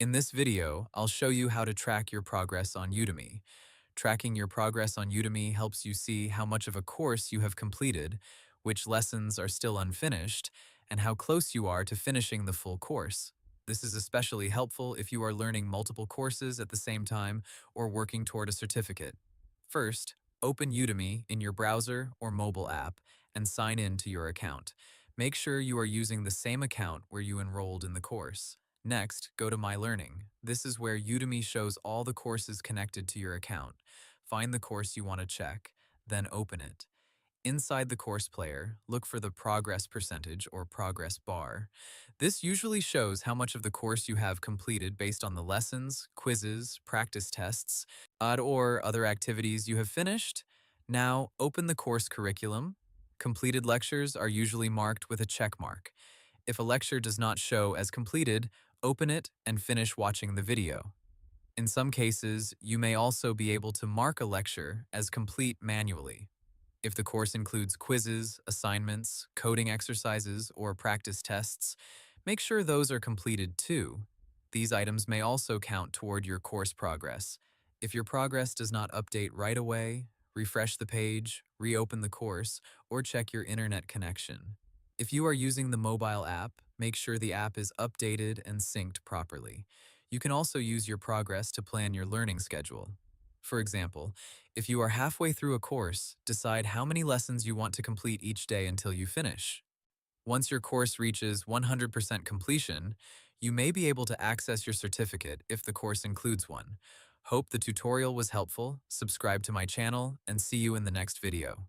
In this video, I'll show you how to track your progress on Udemy. Tracking your progress on Udemy helps you see how much of a course you have completed, which lessons are still unfinished, and how close you are to finishing the full course. This is especially helpful if you are learning multiple courses at the same time or working toward a certificate. First, open Udemy in your browser or mobile app and sign in to your account. Make sure you are using the same account where you enrolled in the course. Next, go to My Learning. This is where Udemy shows all the courses connected to your account. Find the course you want to check, then open it. Inside the course player, look for the progress percentage or progress bar. This usually shows how much of the course you have completed based on the lessons, quizzes, practice tests, or other activities you have finished. Now, open the course curriculum. Completed lectures are usually marked with a check mark. If a lecture does not show as completed, open it and finish watching the video. In some cases, you may also be able to mark a lecture as complete manually. If the course includes quizzes, assignments, coding exercises, or practice tests, make sure those are completed too. These items may also count toward your course progress. If your progress does not update right away, refresh the page, reopen the course, or check your internet connection. If you are using the mobile app, make sure the app is updated and synced properly. You can also use your progress to plan your learning schedule. For example, if you are halfway through a course, decide how many lessons you want to complete each day until you finish. Once your course reaches 100% completion, you may be able to access your certificate if the course includes one. Hope the tutorial was helpful, subscribe to my channel, and see you in the next video.